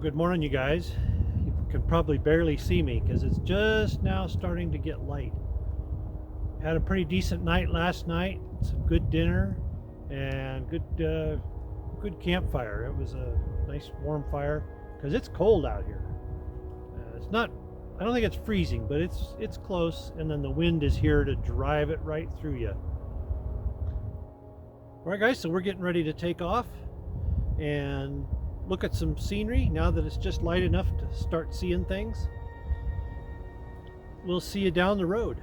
Good morning, you guys. You can probably barely see me because it's just now starting to get light. Had a pretty decent night last night, some good dinner, and good campfire. It was a nice warm fire because it's cold out here. It's not, I don't think it's freezing, but it's close, and then the wind is here to drive it right through you. All right, guys, so we're getting ready to take off and look at some scenery now that it's just light enough to start seeing things. We'll see you down the road.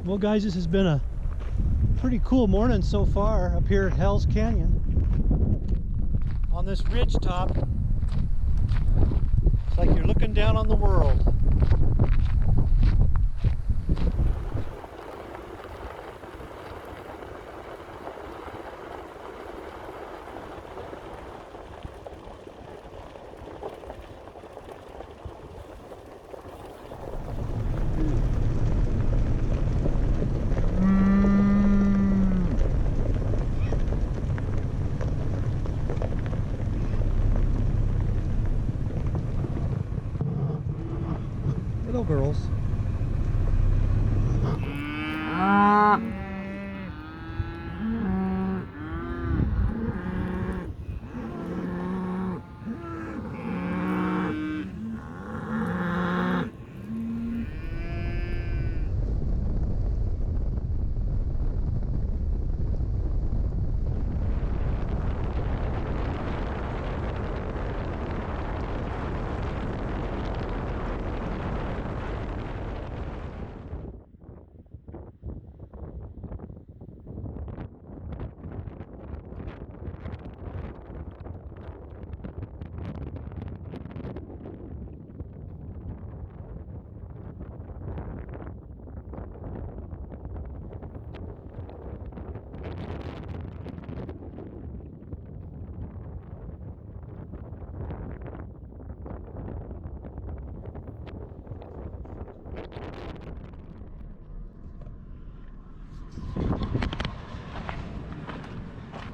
Well, guys, this has been a pretty cool morning so far up here at Hell's Canyon. On this ridge top, it's like you're looking down on the world. Hello, girls.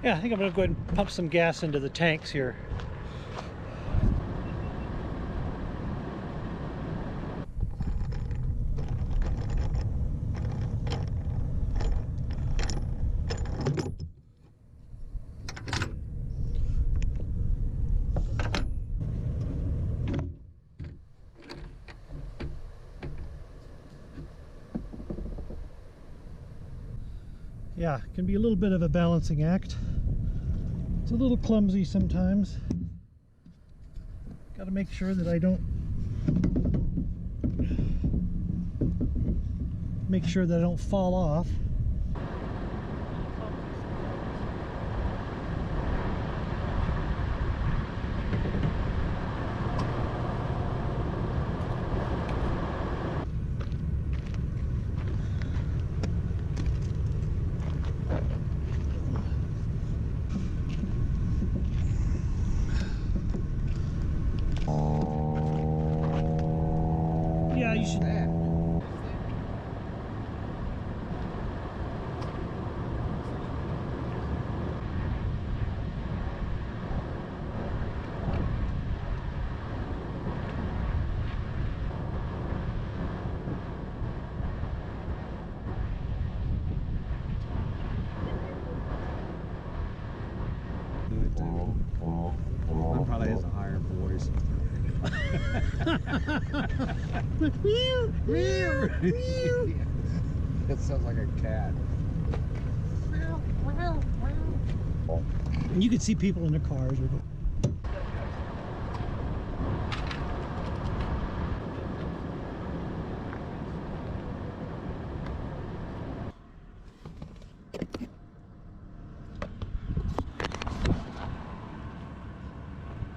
Yeah, I think I'm going to go ahead and pump some gas into the tanks here. yeah, it can be a little bit of a balancing act. It's a little clumsy sometimes. Got to make sure that I don't fall off. Yeah, you should. Mine probably has a higher voice. It sounds like a cat. And you could see people in their cars.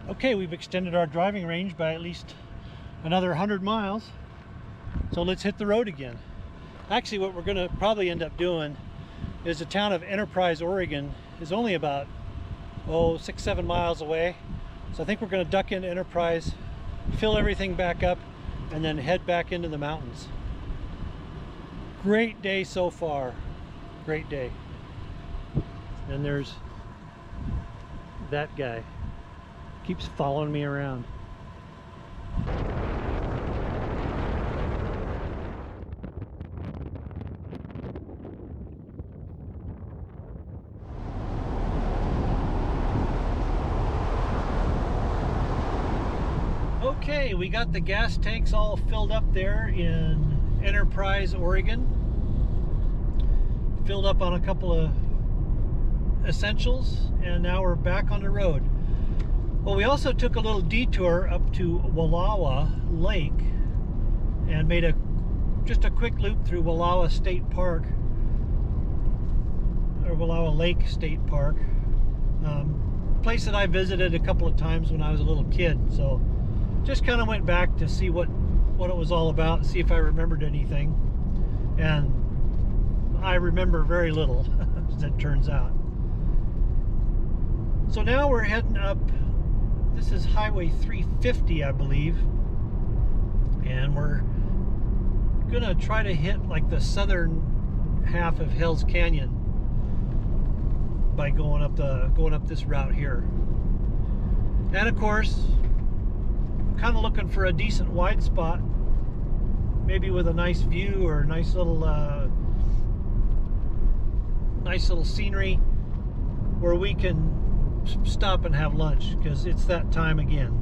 Okay, we've extended our driving range by at least another 100 miles. So let's hit the road again. Actually, what we're going to probably end up doing is the town of Enterprise, Oregon is only about 6-7 miles away. So I think we're going to duck into Enterprise, fill everything back up, and then head back into the mountains. Great day so far. Great day. And there's that guy. Keeps following me around. Okay, we got the gas tanks all filled up there in Enterprise, Oregon. Filled up on a couple of essentials, and now we're back on the road. Well, we also took a little detour up to Wallowa Lake and made just a quick loop through Wallowa State Park, or Wallowa Lake State Park, place that I visited a couple of times when I was a little kid. So just kind of went back to see what it was all about, see if I remembered anything, and I remember very little, as it turns out. So now we're heading up. This is Highway 350, I believe, and we're gonna try to hit like the southern half of Hell's Canyon by going up this route here. And of course, kind of looking for a decent wide spot, maybe with a nice view or nice little scenery where we can stop and have lunch, because it's that time again.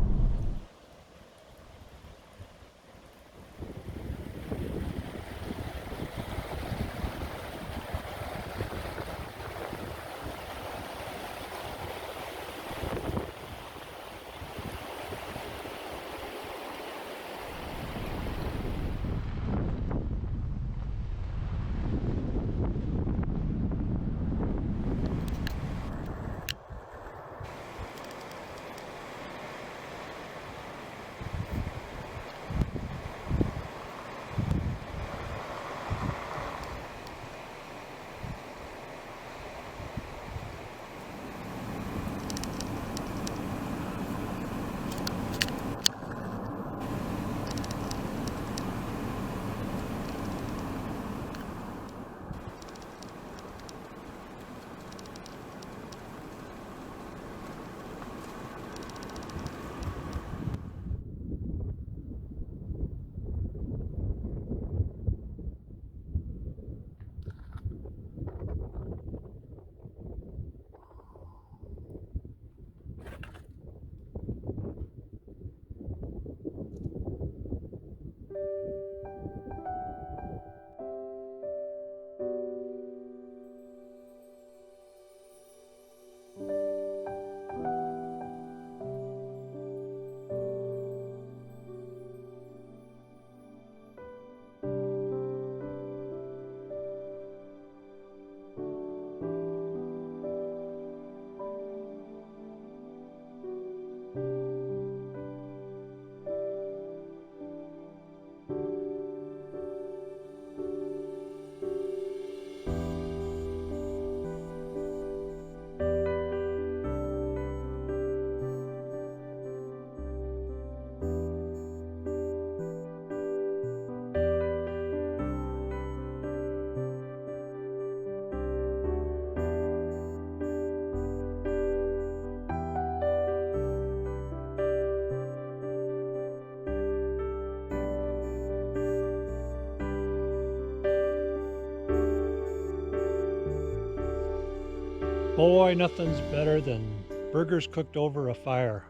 Boy, nothing's better than burgers cooked over a fire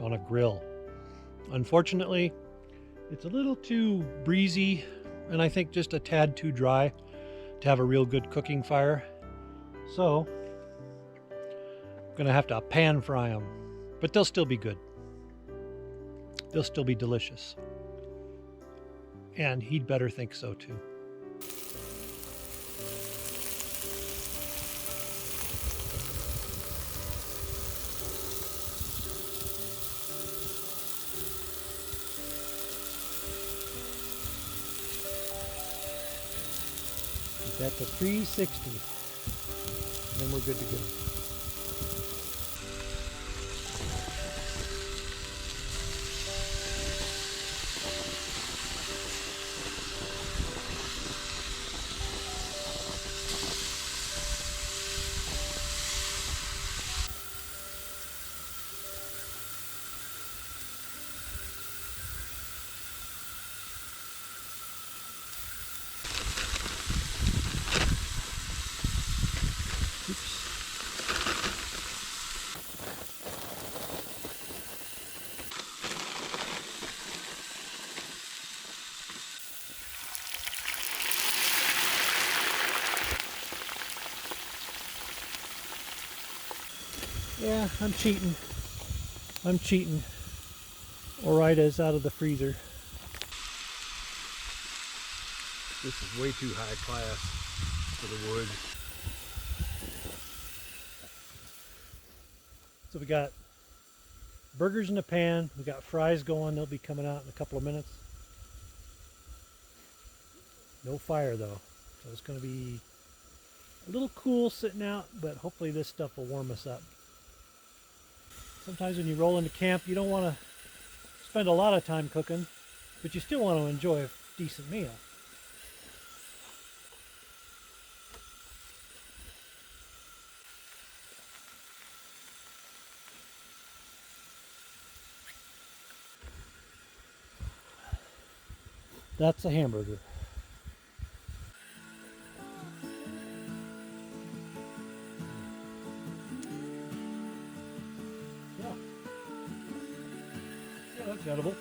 on a grill. Unfortunately, it's a little too breezy and I think just a tad too dry to have a real good cooking fire. So, I'm gonna have to pan fry them, but they'll still be good. They'll still be delicious. And he'd better think so too. Get that to 360. Then we're good to go. Yeah, I'm cheating. I'm cheating. Orita's out of the freezer. This is way too high class for the wood. So we got burgers in the pan. We got fries going. They'll be coming out in a couple of minutes. No fire though. So it's going to be a little cool sitting out, but hopefully this stuff will warm us up. Sometimes when you roll into camp, you don't want to spend a lot of time cooking, but you still want to enjoy a decent meal. That's a hamburger. Yeah. Yeah, that's edible.